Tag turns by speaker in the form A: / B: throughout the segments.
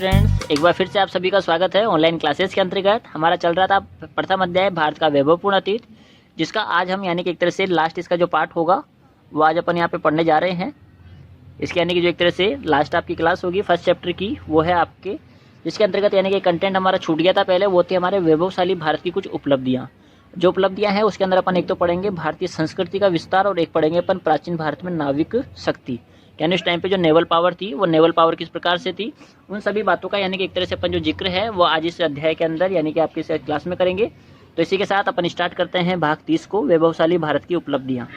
A: Students, एक बार फिर से आप सभी का स्वागत है ऑनलाइन क्लासेस के अंतर्गत। हमारा चल रहा था प्रथम अध्याय भारत का वैभवपूर्ण अतीत, जिसका आज हम यानी कि एक तरह से लास्ट इसका जो पार्ट होगा वो आज अपन यहाँ पे पढ़ने जा रहे हैं। इसके यानी कि जो एक तरह से लास्ट आपकी क्लास होगी फर्स्ट चैप्टर की, वो है आपके जिसके अंतर्गत यानी कि कंटेंट हमारा छूट गया था पहले, वो थी हमारे वैभवशाली भारत की कुछ उपलब्धियाँ। जो उपलब्धियाँ हैं उसके अंदर अपन एक तो पढ़ेंगे भारतीय संस्कृति का विस्तार और एक पढ़ेंगे अपन प्राचीन भारत में नाविक शक्ति, यानी उस टाइम पे जो नेवल पावर थी वो नेवल पावर किस प्रकार से थी, उन सभी बातों का यानी कि एक तरह से अपन जो जिक्र है वो आज इस अध्याय के अंदर यानी कि आपके इस क्लास में करेंगे। तो इसी के साथ अपन स्टार्ट करते हैं भाग 30 को, वैभवशाली भारत की उपलब्धियाँ।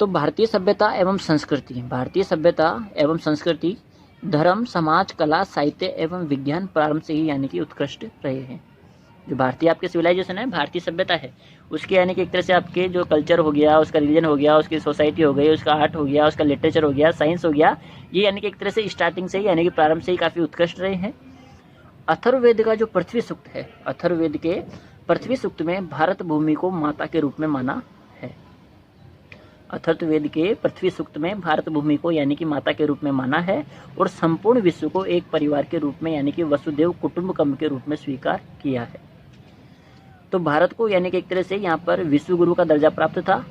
A: तो भारतीय सभ्यता एवं संस्कृति, भारतीय सभ्यता एवं संस्कृति धर्म, समाज, कला, साहित्य एवं विज्ञान प्रारंभ से ही यानी कि उत्कृष्ट रहे हैं। जो भारतीय आपके सिविलाइजेशन है, भारतीय सभ्यता है, उसके यानी कि एक तरह से आपके जो कल्चर हो गया, उसका रिलीजन हो गया, उसकी सोसाइटी हो गई, उसका आर्ट हो गया, उसका लिटरेचर हो गया, साइंस हो गया, ये यानी कि एक तरह से स्टार्टिंग से ही यानी कि प्रारंभ से ही काफ़ी उत्कृष्ट रहे हैं। अथर्ववेद का जो पृथ्वी सूक्त है, अथर्ववेद के पृथ्वी सूक्त में भारत भूमि को माता के रूप में माना है। अथर्ववेद के पृथ्वी सूक्त में भारत भूमि को यानी कि माता के रूप में माना है और संपूर्ण विश्व को एक परिवार के रूप में यानी कि वसुदेव कुटुंबकम के रूप में स्वीकार किया है। तो भारत को यानी कि एक तरह से यहाँ पर विश्व गुरु का दर्जा प्राप्त था,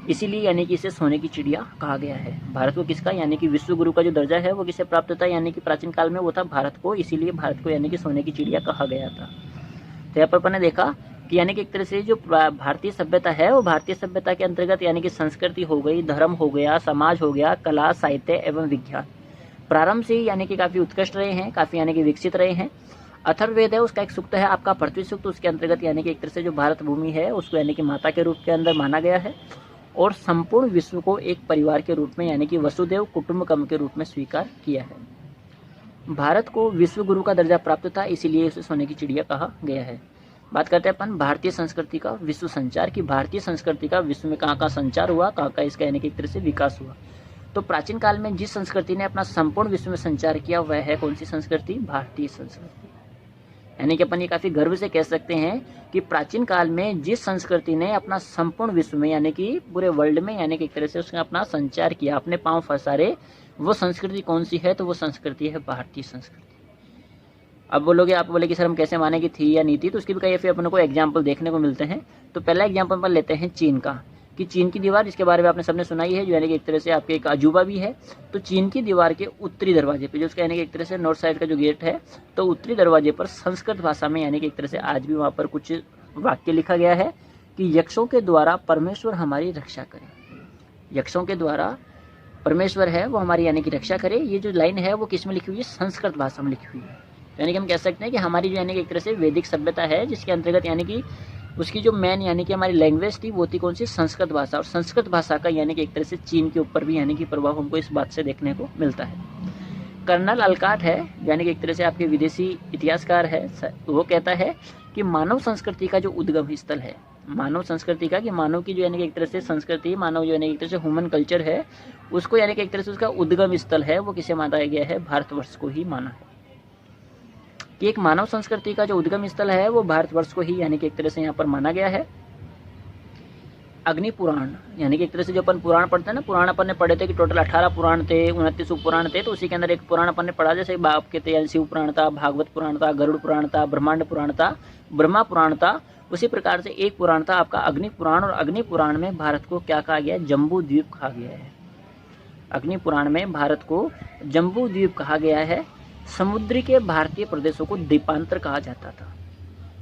A: इसीलिए यानी कि इसे सोने की चिड़िया कहा गया है। भारत को किसका यानी कि विश्व गुरु का जो दर्जा है वो किसे प्राप्त था, यानी कि प्राचीन काल में वो था भारत को, इसीलिए भारत को यानी कि सोने की चिड़िया कहा गया था। तो यहाँ पर अपन ने देखा कि यानी कि एक तरह से जो भारतीय सभ्यता है वो भारतीय सभ्यता के अंतर्गत यानी कि संस्कृति हो गई, धर्म हो गया, समाज हो गया, कला, साहित्य एवं विज्ञान प्रारंभ से ही यानी कि काफ़ी उत्कृष्ट रहे हैं, काफ़ी यानी कि विकसित रहे हैं। अथर्ववेद है, उसका एक सूक्त है आपका पृथ्वी सूक्त, उसके अंतर्गत यानी कि एक तरह से जो भारत भूमि है उसको यानी कि माता के रूप के अंदर माना गया है और संपूर्ण विश्व को एक परिवार के रूप में यानी कि वसुदेव कुटुंबकम के रूप में स्वीकार किया है। भारत को विश्व गुरु का दर्जा प्राप्त था, इसीलिए उसे सोने की चिड़िया कहा गया है। बात करते हैं अपन भारतीय संस्कृति का विश्व संचार की, भारतीय संस्कृति का विश्व में कहाँ संचार हुआ, कहाँ इसका यानी कि एक तरह से विकास हुआ। तो प्राचीन काल में जिस संस्कृति ने अपना संपूर्ण विश्व में संचार किया वह है कौन सी संस्कृति, भारतीय संस्कृति। यानी कि अपन ये काफ़ी गर्व से कह सकते हैं कि प्राचीन काल में जिस संस्कृति ने अपना संपूर्ण विश्व में यानी कि पूरे वर्ल्ड में यानी कि एक तरह से उसने अपना संचार किया, अपने पांव फंसारे, वो संस्कृति कौन सी है, तो वो संस्कृति है भारतीय संस्कृति। अब बोलोगे, आप बोले कि सर हम कैसे माने कि थी या नहीं थी, तो उसकी भी कई फिर अपन को एग्जाम्पल देखने को मिलते हैं। तो पहला एग्जाम्पल पर लेते हैं चीन का, कि चीन की दीवार जिसके बारे में आपने सबने सुना ही है, जो यानी कि एक तरह से आपके एक अजूबा भी है। तो चीन की दीवार के उत्तरी दरवाजे पे, जो उसका यानी कि एक तरह से नॉर्थ साइड का जो गेट है, तो उत्तरी दरवाजे पर संस्कृत भाषा में यानी कि एक तरह से आज भी वहाँ पर कुछ वाक्य लिखा गया है कि यक्षों के द्वारा परमेश्वर हमारी रक्षा करे। यक्षों के द्वारा परमेश्वर है वो हमारी यानी कि रक्षा करे। ये जो लाइन है वो किस में लिखी हुई है, संस्कृत भाषा में लिखी हुई है। यानी कि हम कह सकते हैं कि हमारी जो यानी कि एक तरह से वैदिक सभ्यता है, जिसके अंतर्गत यानी कि उसकी जो मेन यानी कि हमारी लैंग्वेज थी वो थी कौन सी, संस्कृत भाषा। और संस्कृत भाषा का यानी कि एक तरह से चीन के ऊपर भी यानी कि प्रभाव हमको इस बात से देखने को मिलता है। कर्नल अलकाट है, यानी कि एक तरह से आपके विदेशी इतिहासकार है, वो कहता है कि मानव संस्कृति का जो उद्गम स्थल है, मानव संस्कृति का, कि मानव की जो यानी कि एक तरह से संस्कृति, मानव जो यानी कि एक तरह से ह्यूमन कल्चर है, उसको यानी कि एक तरह से उसका उद्गम स्थल है वो किसे माना गया है, भारतवर्ष को ही माना है। कि एक मानव संस्कृति का जो उद्गम स्थल है वो भारतवर्ष को ही यानी कि एक तरह से यहाँ पर माना गया है। अग्नि पुराण, यानी कि एक तरह से जो अपन पुराण पढ़ते हैं ना, पुराण अपन ने पढ़े थे कि टोटल 18 पुराण थे, 29 उपपुराण थे, तो उसी के अंदर एक पुराण अपन ने पढ़ा, जैसे बाप के थे यानी शिव पुराण था, भागवत पुराण था, गरुड़ पुराण था, ब्रह्मांड पुराण था, ब्रह्मा पुराण था। उसी प्रकार से एक पुराण था आपका अग्नि पुराण, और अग्नि पुराण में भारत को क्या कहा गया है, जम्बू द्वीप कहा गया है। अग्नि पुराण में भारत को जम्बू द्वीप कहा गया है। समुद्र के भारतीय प्रदेशों को द्वीपांतर कहा जाता था।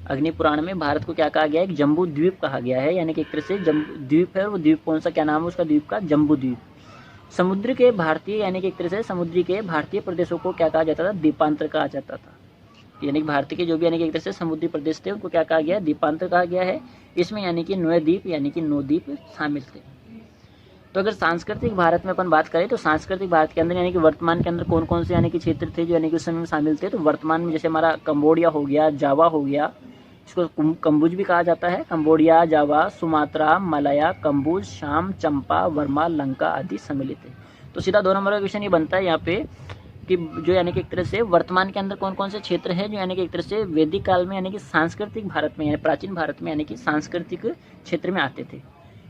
A: अग्नि पुराण में भारत को क्या कहा गया है, जम्बू द्वीप कहा गया है, यानी कि एक तरह से जम्बू द्वीप है, वो द्वीप कौन सा, क्या नाम है उसका द्वीप का, जम्बू द्वीप। समुद्र के भारतीय यानी कि एक तरह से समुद्री के भारतीय प्रदेशों को क्या कहा जाता था, द्वीपांतर कहा जाता था। यानी कि भारत के जो भी यानी कि एक तरह से समुद्री प्रदेश थे उनको क्या कहा गया, द्वीपांतर कहा गया है। इसमें यानी कि 9 द्वीप यानी कि 9 द्वीप शामिल थे। तो अगर सांस्कृतिक भारत में अपन बात करें तो सांस्कृतिक भारत के अंदर यानी कि वर्तमान के अंदर कौन कौन से यानी कि क्षेत्र थे जो यानी कि उस समय में शामिल थे। तो वर्तमान में जैसे हमारा कंबोडिया हो गया, जावा हो गया, इसको कम्बुज भी कहा जाता है, कंबोडिया, जावा, सुमात्रा, मलया, कम्बुज, शाम, चंपा, वर्मा, लंका आदि सम्मिलित है। तो सीधा 2 नंबर का क्वेश्चन ये बनता है यहाँ पे कि जो यानी कि एक तरह से वर्तमान के अंदर कौन कौन से क्षेत्र है जो यानी कि एक तरह से वैदिक काल में यानी कि सांस्कृतिक भारत में यानी प्राचीन भारत में यानी कि सांस्कृतिक क्षेत्र में आते थे।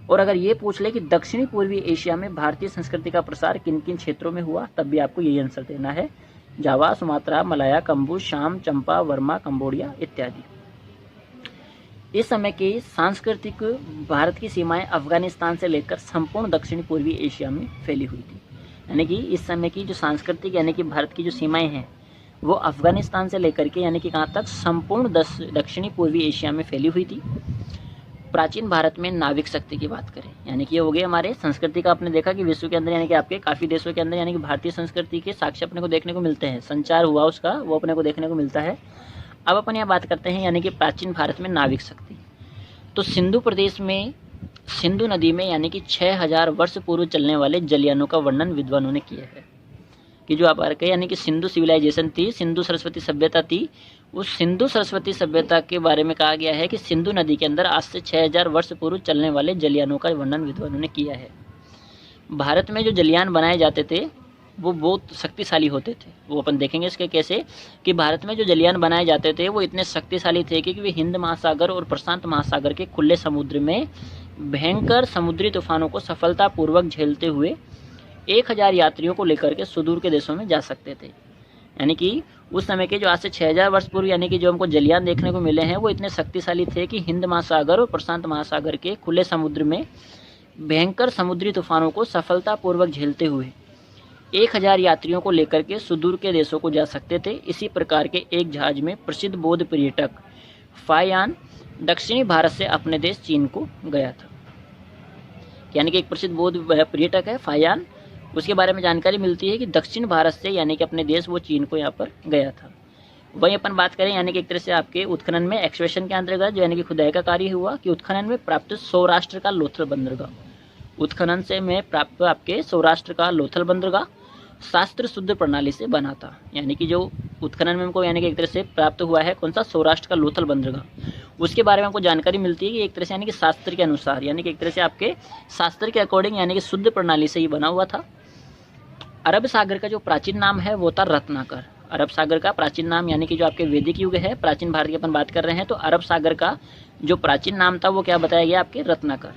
A: और अगर ये पूछ ले कि दक्षिणी पूर्वी एशिया में भारतीय संस्कृति का प्रसार किन किन क्षेत्रों में हुआ, तब भी आपको यही आंसर देना है जावा, सुमात्रा, मलाया, कंबू, शाम, चंपा, वर्मा, कंबोडिया इत्यादि। इस समय की सांस्कृतिक भारत की सीमाएं अफगानिस्तान से लेकर संपूर्ण दक्षिण पूर्वी एशिया में फैली हुई थी। यानी कि इस समय की जो सांस्कृतिक यानी कि भारत की जो सीमाएं हैं वो अफगानिस्तान से लेकर के यानी कि कहाँ तक संपूर्ण दक्षिणी पूर्वी एशिया में फैली हुई थी। प्राचीन भारत में नाविक शक्ति की बात करें यानी कि ये हो गए हमारे संस्कृति का। आपने देखा कि विश्व के अंदर यानी कि आपके काफ़ी देशों के अंदर यानी कि भारतीय संस्कृति के साक्ष्य अपने को देखने को मिलते हैं, संचार हुआ उसका वो अपने को देखने को मिलता है। अब अपन यहाँ बात करते हैं यानी कि प्राचीन भारत में नाविक शक्ति। तो सिंधु प्रदेश में सिंधु नदी में यानी कि 6000 वर्ष पूर्व चलने वाले जलयानों का वर्णन विद्वानों ने किया है कि जो आप कहे यानी कि सिंधु सिविलाइजेशन थी, सिंधु सरस्वती सभ्यता थी, उस सिंधु सरस्वती सभ्यता के बारे में कहा गया है कि सिंधु नदी के अंदर आज से 6000 वर्ष पूर्व चलने वाले जलयानों का वर्णन विद्वानों ने किया है। भारत में जो जलयान बनाए जाते थे वो बहुत शक्तिशाली होते थे। वो अपन देखेंगे इसके कैसे कि भारत में जो जलयान बनाए जाते थे वो इतने शक्तिशाली थे कि वे हिंद महासागर और प्रशांत महासागर के खुले समुद्र में भयंकर समुद्री तूफानों को सफलतापूर्वक झेलते हुए 1000 यात्रियों को लेकर के सुदूर के देशों में जा सकते थे। यानी कि उस समय के जो आज से 6000 वर्ष पूर्व यानी कि जो हमको जलयान देखने को मिले हैं वो इतने शक्तिशाली थे कि हिंद महासागर और प्रशांत महासागर के खुले समुद्र में भयंकर समुद्री तूफानों को सफलतापूर्वक झेलते हुए 1000 यात्रियों को लेकर के सुदूर के देशों को जा सकते थे। इसी प्रकार के एक जहाज में प्रसिद्ध बौद्ध पर्यटक फायान दक्षिणी भारत से अपने देश चीन को गया था। यानी कि एक प्रसिद्ध बौद्ध पर्यटक है फायान, उसके बारे में जानकारी मिलती है कि दक्षिण भारत से यानी कि अपने देश वो चीन को यहाँ पर गया था। वहीं अपन बात करें यानी कि एक तरह से आपके उत्खनन में एक्सकवेशन के अंतर्गत जो यानी कि खुदाई का कार्य हुआ कि उत्खनन में प्राप्त सौराष्ट्र का लोथल बंदरगाह, उत्खनन से में प्राप्त आपके सौराष्ट्र का लोथल बंदरगाह शास्त्र शुद्ध प्रणाली से बना था। यानी कि जो उत्खनन में हमको यानी कि एक तरह से प्राप्त हुआ है कौन सा, सौराष्ट्र का लोथल बंदरगाह, उसके बारे में हमको जानकारी मिलती है कि एक तरह से यानी कि शास्त्र के अनुसार यानी कि एक तरह से आपके शास्त्र के अकॉर्डिंग यानी कि शुद्ध प्रणाली से ही बना हुआ था। अरब सागर का जो प्राचीन नाम है वो था रत्नाकर। अरब सागर का प्राचीन नाम यानी कि जो आपके वैदिक युग है, प्राचीन भारत की अपन बात कर रहे हैं, तो अरब सागर का जो प्राचीन नाम था वो क्या बताया गया आपके, रत्नाकर।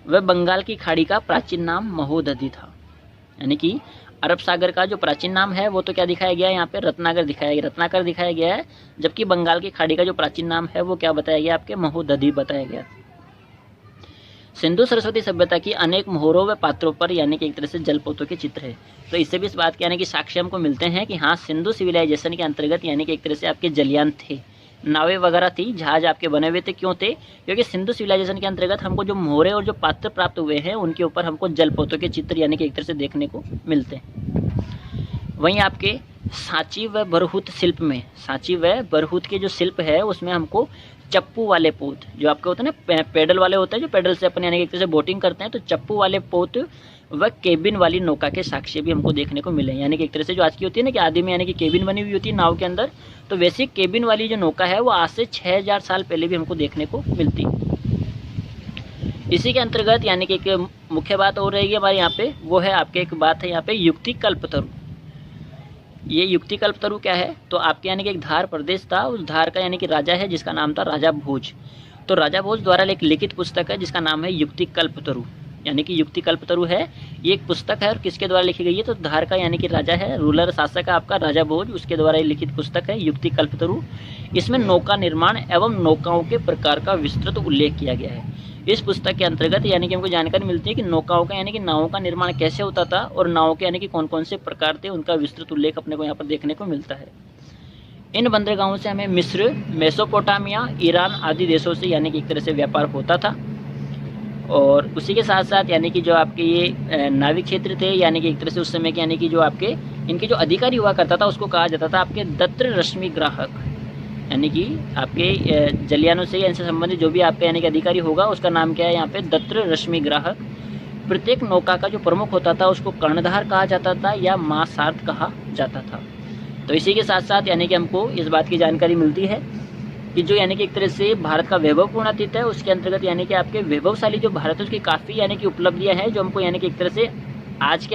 A: वह बंगाल की खाड़ी का प्राचीन नाम महोदधि था। यानी कि अरब सागर का जो प्राचीन नाम है वो तो क्या दिखाया गया है यहाँ पे, रत्नाकर दिखाया गया है, जबकि बंगाल की खाड़ी का जो प्राचीन नाम है वो क्या बताया गया आपके, महोदधि बताया गया। सिंधु सरस्वती सभ्यता की अनेक मोहरों व पात्रों पर यानी कि एक तरह से जलपोतों के चित्र है। तो इससे भी इस बात के यानी कि साक्ष्य हमको मिलते हैं कि हाँ सिंधु सिविलाइजेशन के अंतर्गत यानी कि एक तरह से आपके जलयान थे, नावें वगैरह थी, जहाज आपके बने हुए थे। क्यों थे, क्योंकि सिंधु सिविलाइजेशन के अंतर्गत हमको जो मोहरे और जो पात्र प्राप्त हुए हैं उनके ऊपर हमको जलपोतों के चित्र यानी कि एक तरह से देखने को मिलते हैं। वहीं आपके सांची व बरहूत शिल्प में, सांची व बरहूत के जो शिल्प है उसमें हमको चप्पू वाले पोत जो आपके होते हैं ना, पेडल वाले होते हैं, जो पेडल से अपन यानी कि एक तरह से बोटिंग करते हैं, तो चप्पू वाले पोत व केबिन वाली नौका के साक्ष्य भी हमको देखने को मिले। यानी कि एक तरह से जो आज की होती है ना कि आदि में यानी कि केबिन बनी हुई होती है नाव के अंदर, तो वैसे केबिन वाली जो नौका है वो आज से 6000 साल पहले भी हमको देखने को मिलती है। इसी के अंतर्गत यानी कि एक मुख्य बात और रहेगी हमारे यहाँ पे, वो है आपके एक बात है यहाँ पे युक्ति कल्पतरु। ये युक्ति कल्पतरु क्या है, तो आपके यानी कि एक धार प्रदेश था, उस धार का यानी कि राजा है जिसका नाम था राजा भोज। तो राजा भोज द्वारा एक लिखित पुस्तक है जिसका नाम है युक्ति कल्पतरु। यानी कि युक्ति कल्पतरु है, ये एक पुस्तक है और किसके द्वारा लिखी गई है, तो धार का यानी कि राजा है, रूलर शासक है आपका राजा भोज, उसके द्वारा ये लिखित पुस्तक है युक्ति कल्पतरु। इसमें नौका निर्माण एवं नौकाओं के प्रकार का विस्तृत उल्लेख किया गया है। इस पुस्तक के अंतर्गत यानी कि हमको जानकारी मिलती है कि नौकाओं का यानी कि नावों का निर्माण कैसे होता था और नावों के यानी कि कौन कौन से प्रकार थे, उनका विस्तृत उल्लेख अपने को यहाँ पर देखने को मिलता है। इन बंदरगाहों से हमें मिस्र, मेसोपोटामिया, ईरान आदि देशों से यानी कि एक तरह से व्यापार होता था। और उसी के साथ साथ यानी कि जो आपके ये नाविक क्षेत्र थे यानी कि एक तरह से उस समय के यानी कि जो आपके इनके जो अधिकारी हुआ करता था उसको कहा जाता था आपके दत्र रश्मि ग्राहक। यानी कि आपके जलयानों से या इनसे संबंधित जो भी आपका यानी कि अधिकारी होगा उसका नाम क्या है यहाँ पे, दत्र रश्मि ग्राहक। प्रत्येक नौका का जो प्रमुख होता था उसको कर्णधार कहा जाता था या मासार्थ कहा जाता था। तो इसी के साथ साथ यानी कि हमको इस बात की जानकारी मिलती है कि जो यानी कि एक तरह से भारत का वैभवपूर्ण अतीत है उसके अंतर्गत यानी कि आपके वैभवशाली जो भारत है उसकी काफ़ी यानी कि उपलब्धियाँ हैं जो हमको यानी कि एक तरह से आज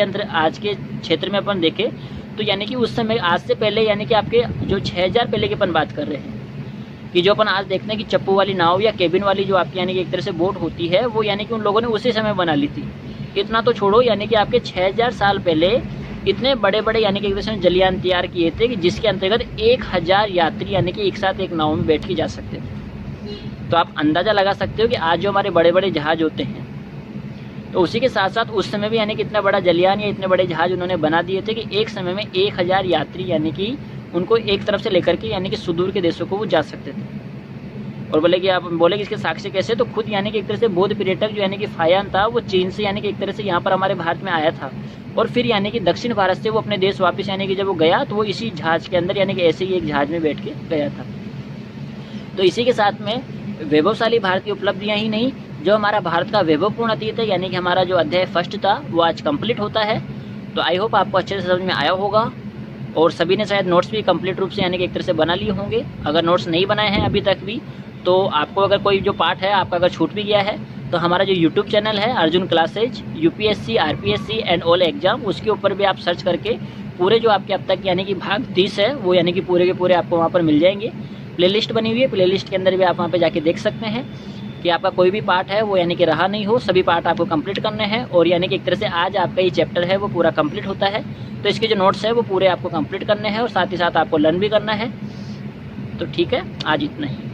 A: के क्षेत्र में अपन देखें तो यानी कि उस समय आज से पहले यानी कि आपके जो 6000 पहले की अपन बात कर रहे हैं कि जो अपन आज देखते हैं कि चप्पू वाली नाव या केबिन वाली जो आपकी यानी कि एक तरह से बोट होती है वो यानी कि उन लोगों ने उसी समय बना ली थी। इतना तो छोड़ो यानी कि आपके 6000 साल पहले इतने बड़े बड़े यानी कि एक तरह से जलयान तैयार किए थे कि जिसके अंतर्गत 1000 यात्री यानी कि एक साथ एक नाव में बैठ के जा सकते थे। तो आप अंदाज़ा लगा सकते हो कि आज जो हमारे बड़े बड़े जहाज होते हैं, तो उसी के साथ साथ उस समय भी यानी कि इतना बड़ा जलयान या इतने बड़े जहाज उन्होंने बना दिए थे कि एक समय में 1000 यात्री यानी कि उनको एक तरफ से लेकर के यानी कि सुदूर के देशों को वो जा सकते थे। और बोले कि आप बोले कि इसके साक्ष्य कैसे, तो खुद यानी कि एक तरह से बौद्ध पर्यटक जो यानी कि फायान था, वो चीन से यानी कि एक तरह से यहाँ पर हमारे भारत में आया था, और फिर यानी कि दक्षिण भारत से वो अपने देश वापस यानी कि जब वो गया तो वो इसी जहाज़ के अंदर यानी कि ऐसे ही एक जहाज़ में बैठ के गया था। तो इसी के साथ में वैभवशाली भारत की उपलब्धियाँ ही नहीं, जो हमारा भारत का वैभवपूर्ण अतीत है यानी कि हमारा जो अध्याय फर्स्ट था वो आज कंप्लीट होता है। तो आई होप आपको अच्छे से समझ में आया होगा, और सभी ने शायद नोट्स भी कंप्लीट रूप से यानी कि एक तरह से बना लिए होंगे। अगर नोट्स नहीं बनाए हैं अभी तक भी, तो आपको अगर कोई जो पार्ट है आपका अगर छूट भी गया है, तो हमारा जो यूट्यूब चैनल है Arjun classes UPSC RPSC and all exam, उसके ऊपर भी आप सर्च करके पूरे जो आपके अब तक यानी कि भाग 30 है वो यानी कि पूरे के पूरे आपको वहाँ पर मिल जाएंगे। प्लेलिस्ट बनी हुई है, प्लेलिस्ट के अंदर भी आप वहाँ पे जाके देख सकते हैं कि आपका कोई भी पार्ट है वो यानी कि रहा नहीं हो, सभी पार्ट आपको कंप्लीट करने हैं। और यानी कि एक तरह से आज आपका ये चैप्टर है वो पूरा कंप्लीट होता है, तो इसके जो नोट्स है वो पूरे आपको कंप्लीट करने हैं और साथ ही साथ आपको लर्न भी करना है। तो ठीक है, आज इतना ही।